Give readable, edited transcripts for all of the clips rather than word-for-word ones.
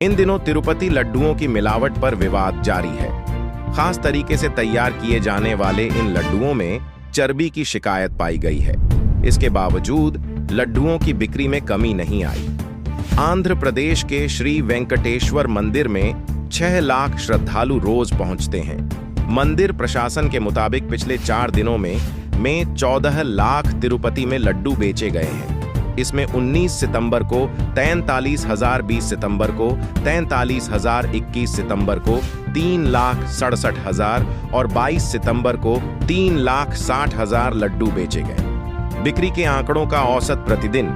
इन दिनों तिरुपति लड्डुओं की मिलावट पर विवाद जारी है। खास तरीके से तैयार किए जाने वाले इन लड्डुओं में चर्बी की शिकायत पाई गई है। इसके बावजूद लड्डुओं की बिक्री में कमी नहीं आई। आंध्र प्रदेश के श्री वेंकटेश्वर मंदिर में 6 लाख श्रद्धालु रोज पहुंचते हैं। मंदिर प्रशासन के मुताबिक पिछले 4 दिनों में 14 लाख तिरुपति में लड्डू बेचे गए हैं। इसमें 19 सितंबर को 43,000, 20 सितंबर को 43,000, 21 सितंबर को 3,67,000 और 22 सितंबर को 3,60,000 लड्डू बेचे गए। बिक्री के आंकड़ों का औसत प्रतिदिन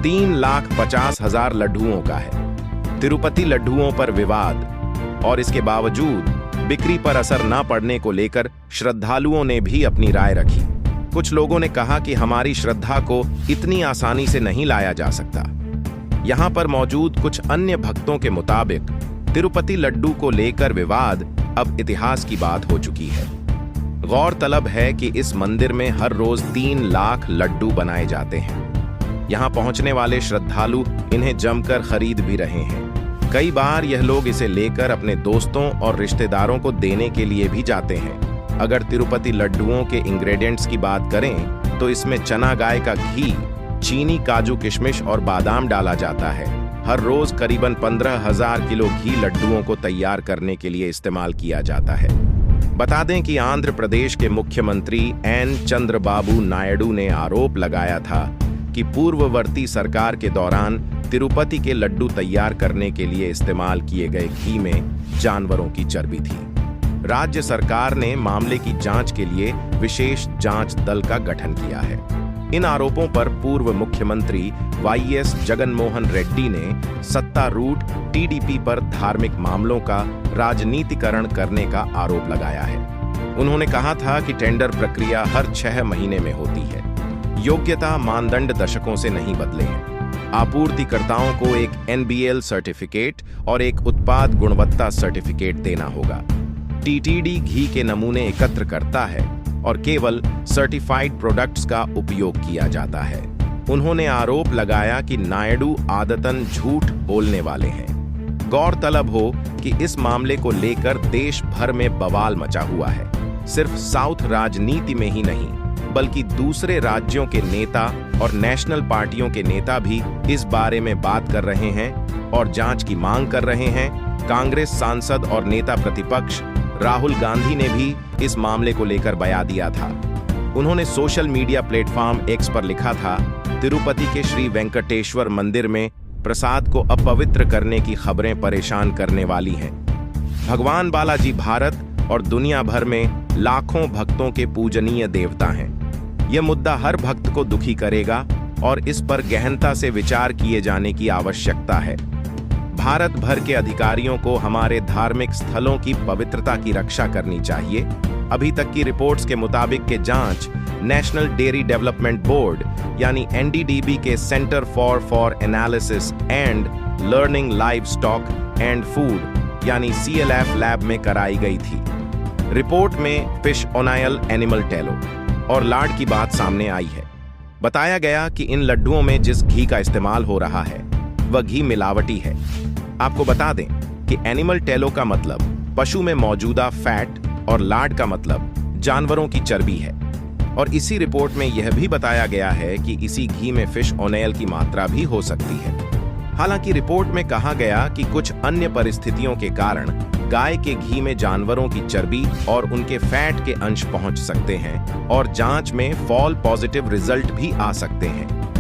3,50,000 लड्डुओं का है। तिरुपति लड्डुओं पर विवाद और इसके बावजूद बिक्री पर असर न पड़ने को लेकर श्रद्धालुओं ने भी अपनी राय रखी। कुछ लोगों ने कहा कि हमारी श्रद्धा को इतनी आसानी से नहीं लाया जा सकता। यहां पर मौजूद कुछ अन्य भक्तों के मुताबिक तिरुपति लड्डू को लेकर विवाद अब इतिहास की बात हो चुकी है। गौरतलब है कि इस मंदिर में हर रोज 3 लाख लड्डू बनाए जाते हैं। यहां पहुंचने वाले श्रद्धालु इन्हें जमकर खरीद भी रहे हैं। कई बार यह लोग इसे लेकर अपने दोस्तों और रिश्तेदारों को देने के लिए भी जाते हैं। अगर तिरुपति लड्डुओं के इंग्रेडिएंट्स की बात करें तो इसमें चना गाय का घी, चीनी, काजू, किशमिश और बादाम डाला जाता है। हर रोज करीबन 15,000 किलो घी लड्डुओं को तैयार करने के लिए इस्तेमाल किया जाता है। बता दें कि आंध्र प्रदेश के मुख्यमंत्री एन चंद्रबाबू नायडू ने आरोप लगाया था कि पूर्ववर्ती सरकार के दौरान तिरुपति के लड्डू तैयार करने के लिए इस्तेमाल किए गए घी में जानवरों की चर्बी थी। राज्य सरकार ने मामले की जांच के लिए विशेष जांच दल का गठन किया है। इन आरोपों पर पूर्व मुख्यमंत्री वाईएस जगनमोहन रेड्डी ने सत्तारूढ़ टीडीपी पर धार्मिक मामलों का राजनीतिकरण करने का आरोप लगाया है। उन्होंने कहा था कि टेंडर प्रक्रिया हर 6 महीने में होती है। योग्यता मानदंड दशकों से नहीं बदले हैं। आपूर्तिकर्ताओं को एक NBL सर्टिफिकेट और एक उत्पाद गुणवत्ता सर्टिफिकेट देना होगा। टीटीडी घी के नमूने एकत्र करता है और केवल सर्टिफाइड प्रोडक्ट्स का उपयोग किया जाता है। उन्होंने आरोप लगाया कि नायडू आदतन झूठ बोलने वाले हैं। गौरतलब हो कि इस मामले को लेकर देश भर में बवाल मचा हुआ है। सिर्फ साउथ राजनीति में ही नहीं बल्कि दूसरे राज्यों के नेता और नेशनल पार्टियों के नेता भी इस बारे में बात कर रहे हैं और जांच की मांग कर रहे हैं। कांग्रेस सांसद और नेता प्रतिपक्ष राहुल गांधी ने भी इस मामले को लेकर बयान दिया था। उन्होंने सोशल मीडिया प्लेटफॉर्म एक्स पर लिखा था, तिरुपति के श्री वेंकटेश्वर मंदिर में प्रसाद को अपवित्र करने की खबरें परेशान करने वाली हैं। भगवान बालाजी भारत और दुनिया भर में लाखों भक्तों के पूजनीय देवता हैं। यह मुद्दा हर भक्त को दुखी करेगा और इस पर गहनता से विचार किए जाने की आवश्यकता है। भारत भर के अधिकारियों को हमारे धार्मिक स्थलों की पवित्रता की रक्षा करनी चाहिए। अभी तक की रिपोर्ट्स के मुताबिक के जांच नेशनल डेयरी डेवलपमेंट बोर्ड यानी NDDB के centre for analysis and learning livestock and food यानी CLF लैब में कराई गई थी। रिपोर्ट में फिश ऑयल, एनिमल टेलो और लाड की बात सामने आई है। बताया गया कि इन लड्डुओं में जिस घी का इस्तेमाल हो रहा है वह घी मिलावटी है। आपको बता दें कि एनिमल टेलो का मतलब पशु में मौजूदा फैट और लाड का मतलब जानवरों की चर्बी है। और इसी रिपोर्ट में यह भी बताया गया है कि इसी घी में फिश ऑयल की मात्रा भी हो सकती है। हालांकि रिपोर्ट में कहा गया कि कुछ अन्य परिस्थितियों के कारण गाय के घी में जानवरों की चर्बी और उनके फैट के अंश पहुंच सकते हैं और जांच में फॉल पॉजिटिव रिजल्ट भी आ सकते हैं।